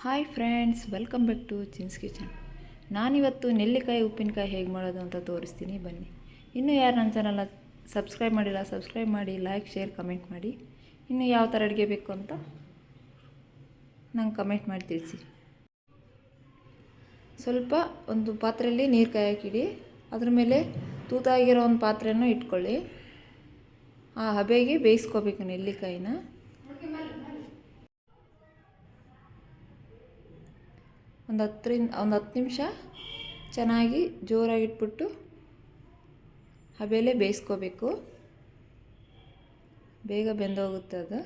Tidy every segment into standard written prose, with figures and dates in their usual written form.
Hi friends, welcome back to Chin's kitchen. ನಾನಿವತ್ತು ನೆಲ್ಲಿಕಾಯಿ ಉಪ್ಪಿನಕಾಯಿ ಹೇಗೆ ಮಾಡೋದು ಅಂತ ತೋರಿಸ್ತೀನಿ, ಬನ್ನಿ. ಇನ್ನೂ ಯಾರು ನನ್ನ ಚಾನಲ್ನ ಸಬ್ಸ್ಕ್ರೈಬ್ ಮಾಡಿಲ್ಲ, ಸಬ್ಸ್ಕ್ರೈಬ್ ಮಾಡಿ, ಲೈಕ್, ಶೇರ್, ಕಮೆಂಟ್ ಮಾಡಿ. ಇನ್ನು ಯಾವ ಥರ ಅಡುಗೆ ಬೇಕು ಅಂತ ನಂಗೆ ಕಮೆಂಟ್ ಮಾಡಿ ತಿಳಿಸಿ. ಸ್ವಲ್ಪ ಒಂದು ಪಾತ್ರೆಯಲ್ಲಿ ನೀರು ಕಾಯಕ್ಕಿಡಿ. ಅದ್ರ ಮೇಲೆ ತೂತಾಗಿರೋ ಒಂದು ಪಾತ್ರೆಯನ್ನು ಇಟ್ಕೊಳ್ಳಿ. ಆ ಹಬೆಗೆ ಬೇಯಿಸ್ಕೋಬೇಕು ನೆಲ್ಲಿಕಾಯಿನ. ಒಂದು 10 ನಿಮಿಷ ಚೆನ್ನಾಗಿ ಜೋರಾಗಿಟ್ಬಿಟ್ಟು ಹಬೆಯಲ್ಲೇ ಬೇಯಿಸ್ಕೋಬೇಕು. ಬೇಗ ಬೆಂದೋಗುತ್ತೆ ಅದು.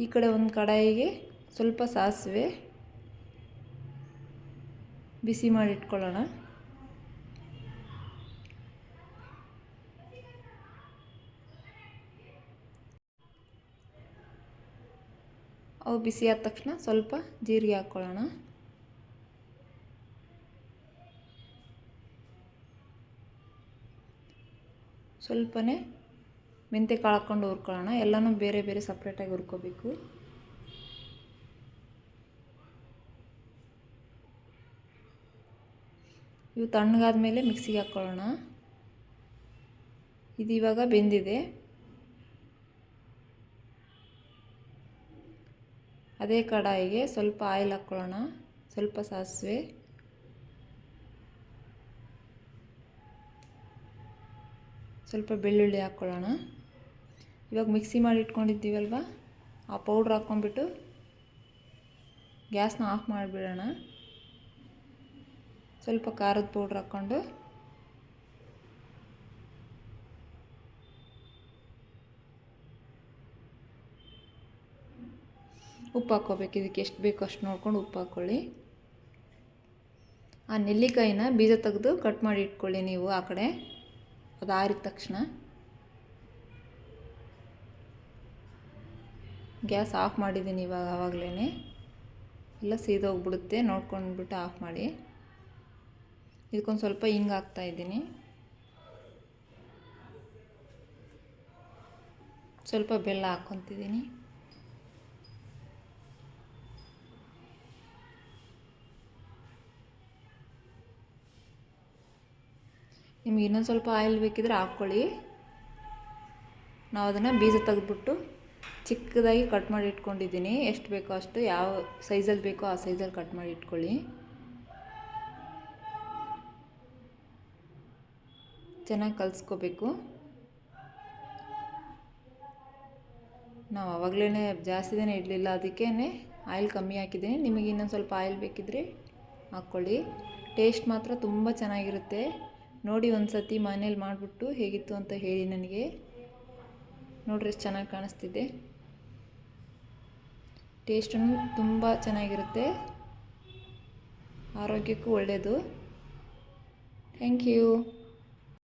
ಈ ಕಡೆ ಒಂದು ಕಡಾಯಿಗೆ ಸ್ವಲ್ಪ ಸಾಸಿವೆ ಬಿಸಿ ಮಾಡಿಟ್ಕೊಳ್ಳೋಣ. ಅವು ಬಿಸಿ ಆದ ತಕ್ಷಣ ಸ್ವಲ್ಪ ಜೀರಿಗೆ ಹಾಕ್ಕೊಳ್ಳೋಣ. ಸ್ವಲ್ಪನೇ ಮೆಂತ್ಯ ಕಾಳು ಹಾಕ್ಕೊಂಡು ಹುರ್ಕೊಳ್ಳೋಣ. ಎಲ್ಲನೂ ಬೇರೆ ಬೇರೆ ಸಪ್ರೇಟಾಗಿ ಹುರ್ಕೋಬೇಕು. ಇವು ತಣ್ಣಗಾದ ಮೇಲೆ ಮಿಕ್ಸಿಗೆ ಹಾಕ್ಕೊಳ್ಳೋಣ. ಇದು ಇವಾಗ ಬೆಂದಿದೆ. ಅದೇ ಕಡಾಯಿಗೆ ಸ್ವಲ್ಪ ಆಯಿಲ್ ಹಾಕ್ಕೊಳ್ಳೋಣ. ಸ್ವಲ್ಪ ಸಾಸಿವೆ, ಸ್ವಲ್ಪ ಬೆಳ್ಳುಳ್ಳಿ ಹಾಕ್ಕೊಳ್ಳೋಣ. ಇವಾಗ ಮಿಕ್ಸಿ ಮಾಡಿ ಇಟ್ಕೊಂಡಿದ್ದೀವಲ್ವ, ಆ ಪೌಡ್ರ್ ಹಾಕ್ಕೊಂಡ್ಬಿಟ್ಟು ಗ್ಯಾಸ್ನ ಆಫ್ ಮಾಡಿಬಿಡೋಣ. ಸ್ವಲ್ಪ ಖಾರದ ಪೌಡ್ರ್ ಹಾಕ್ಕೊಂಡು ಉಪ್ಪು ಹಾಕ್ಕೋಬೇಕು. ಇದಕ್ಕೆ ಎಷ್ಟು ಬೇಕೋ ಅಷ್ಟು ನೋಡ್ಕೊಂಡು ಉಪ್ಪು ಹಾಕ್ಕೊಳ್ಳಿ. ಆ ನೆಲ್ಲಿಕಾಯಿನ ಬೀಜ ತೆಗೆದು ಕಟ್ ಮಾಡಿ ಇಟ್ಕೊಳ್ಳಿ ನೀವು ಆ ಕಡೆ. ಅದು ಆರಿದ ತಕ್ಷಣ ಗ್ಯಾಸ್ ಆಫ್ ಮಾಡಿದ್ದೀನಿ ಇವಾಗ. ಆವಾಗಲೇ ಎಲ್ಲ ಸೀದೋಗ್ಬಿಡುತ್ತೆ, ನೋಡ್ಕೊಂಡ್ಬಿಟ್ಟು ಆಫ್ ಮಾಡಿ. ಇದಕ್ಕೊಂದು ಸ್ವಲ್ಪ ಹಿಂಗೆ ಹಾಕ್ತಾಯಿದ್ದೀನಿ. ಸ್ವಲ್ಪ ಬೆಲ್ಲ ಹಾಕ್ಕೊತಿದ್ದೀನಿ. ನಿಮ್ಗೆ ಇನ್ನೊಂದು ಸ್ವಲ್ಪ ಆಯಿಲ್ ಬೇಕಿದ್ರೆ ಹಾಕ್ಕೊಳ್ಳಿ. ನಾವು ಅದನ್ನು ಬೀಜ ತೆಗೆದ್ಬಿಟ್ಟು ಚಿಕ್ಕದಾಗಿ ಕಟ್ ಮಾಡಿ ಇಟ್ಕೊಂಡಿದ್ದೀನಿ. ಎಷ್ಟು ಬೇಕೋ ಅಷ್ಟು, ಯಾವ ಸೈಜಲ್ಲಿ ಬೇಕೋ ಆ ಸೈಜಲ್ಲಿ ಕಟ್ ಮಾಡಿ ಇಟ್ಕೊಳ್ಳಿ. ಚೆನ್ನಾಗಿ ಕಲಿಸ್ಕೋಬೇಕು. ನಾವು ಆವಾಗಲೇ ಜಾಸ್ತಿ ದಿನ ಇಡಲಿಲ್ಲ, ಅದಕ್ಕೇ ಆಯಿಲ್ ಕಮ್ಮಿ ಹಾಕಿದ್ದೀನಿ. ನಿಮಗೆ ಇನ್ನೊಂದು ಸ್ವಲ್ಪ ಆಯಿಲ್ ಬೇಕಿದ್ರೆ ಹಾಕ್ಕೊಳ್ಳಿ. ಟೇಸ್ಟ್ ಮಾತ್ರ ತುಂಬ ಚೆನ್ನಾಗಿರುತ್ತೆ. ನೋಡಿ ಒಂದು ಸತಿ ಮನೇಲಿ ಮಾಡಿಬಿಟ್ಟು ಹೇಗಿತ್ತು ಅಂತ ಹೇಳಿ ನನಗೆ. ನೋಡ್ರಿ ಎಷ್ಟು ಚೆನ್ನಾಗಿ ಕಾಣಿಸ್ತಿದೆ. ಟೇಸ್ಟನ್ನು ತುಂಬ ಚೆನ್ನಾಗಿರುತ್ತೆ, ಆರೋಗ್ಯಕ್ಕೂ ಒಳ್ಳೆಯದು. Thank you.